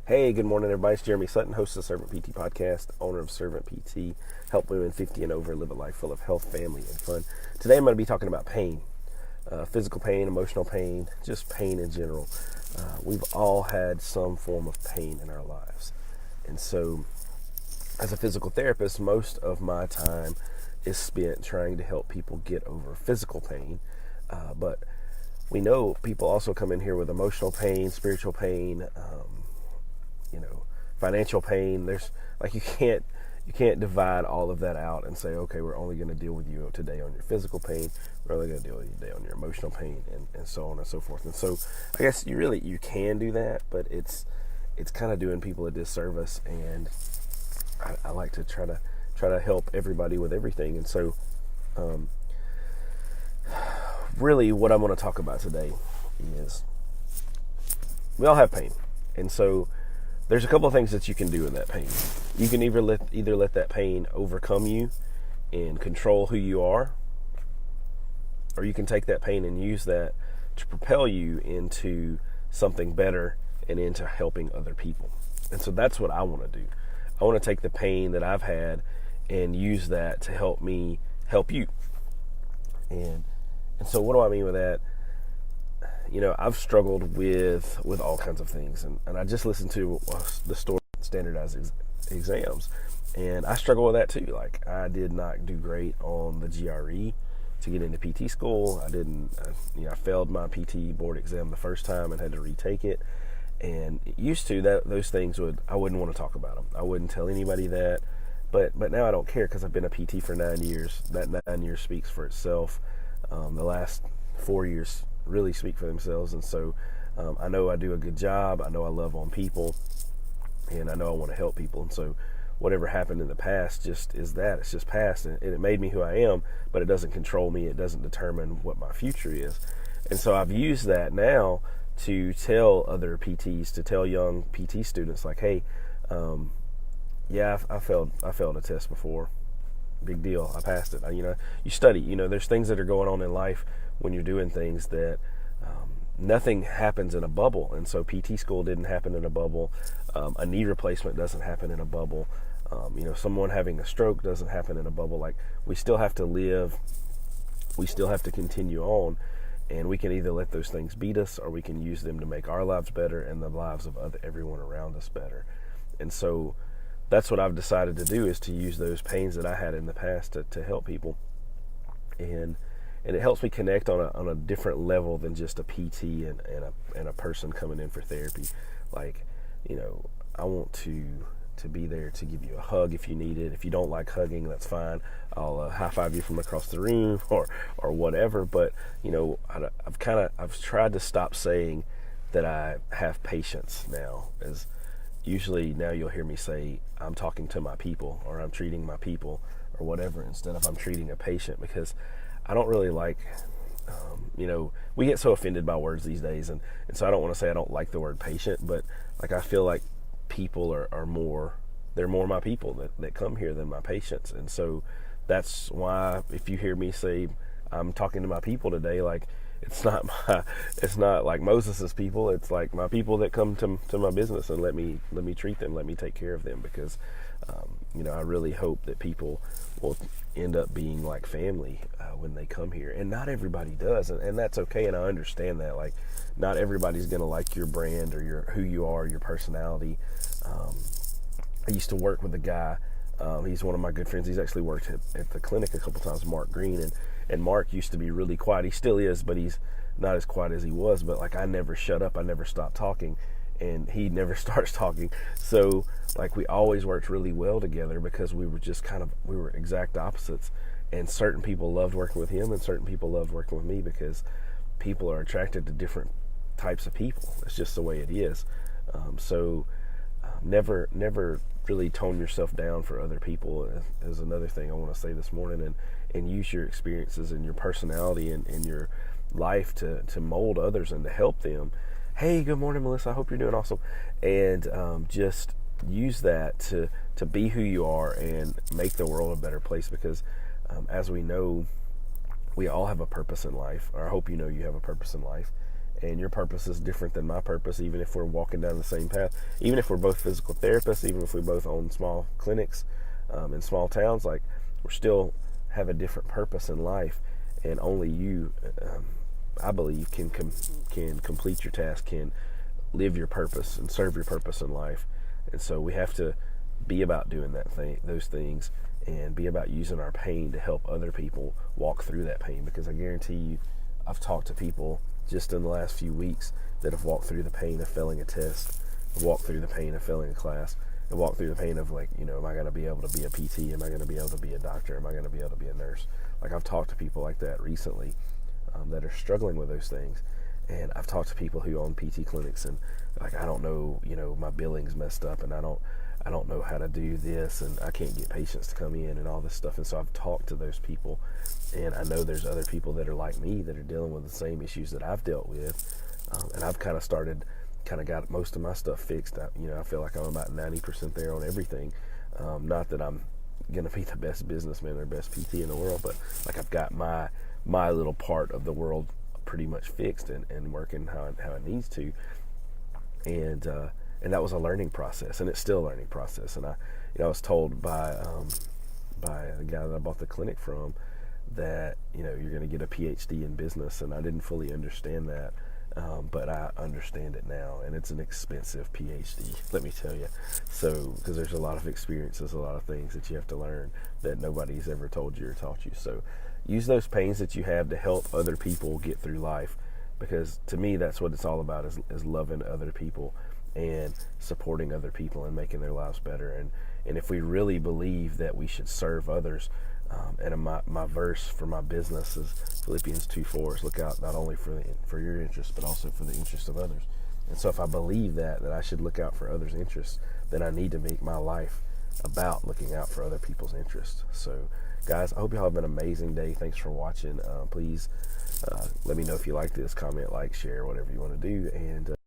Hey, good morning, everybody. It's Jeremy Sutton, host of the Servant PT podcast, owner of Servant PT, help women 50 and over live a life full of health, family, and fun. Today, I'm going to be talking about pain, physical pain, emotional pain, just pain in general. We've all had some form of pain in our lives. And so, as a physical therapist, most of my time is spent trying to help people get over physical pain. But we know people also come in here with emotional pain, spiritual pain, financial pain. There's you can't divide all of that out and say, okay, we're only going to deal with you today on your physical pain. We're only going to deal with you today on your emotional pain, and so on and so forth. And so I guess you can do that, but it's kind of doing people a disservice. And I like to try to help everybody with everything. And so, really, what I'm going to talk about today is we all have pain, and so there's a couple of things that you can do with that pain. You can either let that pain overcome you and control who you are, or you can take that pain and use that to propel you into something better and into helping other people. And so that's what I want to do. I want to take the pain that I've had and use that to help me help you. And so what do I mean with that? I've struggled with all kinds of things, and I just listened to the standardized exams, and I struggle with that too. Like, I did not do great on the GRE to get into PT school. I failed my PT board exam the first time and had to retake it. And used to those things I wouldn't want to talk about them. I wouldn't tell anybody that, but now I don't care because I've been a PT for 9 years. That 9 years speaks for itself. The last 4 years really speak for themselves. And so I know I do a good job. I know I love on people, and I know I want to help people. And so whatever happened in the past just is that. It's just past, and it made me who I am, but it doesn't control me. It doesn't determine what my future is. And so I've used that now to tell other PTs, to tell young PT students, like, hey, I failed a test before. Big deal. I passed it. You study. There's things that are going on in life when you're doing things that nothing happens in a bubble. And so PT school didn't happen in a bubble. A knee replacement doesn't happen in a bubble. Someone having a stroke doesn't happen in a bubble. Like, we still have to live. We still have to continue on. And we can either let those things beat us, or we can use them to make our lives better and the lives of everyone around us better. And so that's what I've decided to do, is to use those pains that I had in the past to help people. And it helps me connect on a different level than just a PT and a person coming in for therapy. Like, I want to be there to give you a hug if you need it. If you don't like hugging, that's fine. I'll high five you from across the room or whatever. But I've tried to stop saying that I have patience now, as usually now you'll hear me say I'm talking to my people, or I'm treating my people, or whatever, instead of I'm treating a patient, because I don't really like, we get so offended by words these days, and so I don't want to say I don't like the word patient, but I feel like people are more my people that come here than my patients. And so that's why if you hear me say I'm talking to my people today, it's not like Moses's people. It's like my people that come to my business and let me treat them, let me take care of them, because I really hope that people will end up being like family when they come here. And not everybody does, and that's okay, and I understand that. Like, not everybody's going to like your brand or who you are, your personality. I used to work with a guy. He's one of my good friends. He's actually worked at the clinic a couple times, Mark Green, and Mark used to be really quiet. He still is, but he's not as quiet as he was. But I never shut up. I never stopped talking, and he never starts talking. So we always worked really well together, because we were just we were exact opposites. And certain people loved working with him, and certain people loved working with me, because people are attracted to different types of people. It's just the way it is. Never really tone yourself down for other people is another thing I want to say this morning, and use your experiences and your personality and your life to mold others and to help them. Hey, good morning, Melissa. I hope you're doing awesome. And just use that to be who you are and make the world a better place, because as we know, we all have a purpose in life, or I hope you know you have a purpose in life. and your purpose is different than my purpose, even if we're walking down the same path, even if we're both physical therapists, even if we both own small clinics in small towns, like we're still have a different purpose in life, and only you, I believe, can complete your task, can live your purpose and serve your purpose in life. And so we have to be about doing those things, and be about using our pain to help other people walk through that pain. Because I guarantee you, I've talked to people just in the last few weeks that have walked through the pain of failing a test, have walked through the pain of failing a class, have walked through the pain of, like, am I going to be able to be a PT? Am I going to be able to be a doctor? Am I going to be able to be a nurse? Like, I've talked to people like that recently that are struggling with those things. And I've talked to people who own PT clinics, and like, I don't know, my billing's messed up, and I don't know how to do this, and I can't get patients to come in and all this stuff. And so I've talked to those people, and I know there's other people that are like me that are dealing with the same issues that I've dealt with. And I've kind of got most of my stuff fixed. I feel like I'm about 90% there on everything. Not that I'm going to be the best businessman or best PT in the world, but like, I've got my little part of the world pretty much fixed and working how it needs to. And that was a learning process, and it's still a learning process. And I was told by the guy that I bought the clinic from that, you're going to get a PhD in business, and I didn't fully understand that. But I understand it now, and it's an expensive PhD, let me tell you. So, because there's a lot of experiences, a lot of things that you have to learn that nobody's ever told you or taught you. So use those pains that you have to help other people get through life, because to me, that's what it's all about, is loving other people and supporting other people and making their lives better. And if we really believe that we should serve others, and my verse for my business is Philippians 2:4, look out not only for your interests, but also for the interests of others. And so if I believe that I should look out for others' interests, then I need to make my life about looking out for other people's interests. So guys, I hope y'all have an amazing day. Thanks for watching. Please let me know if you like this, comment, like, share, whatever you want to do. And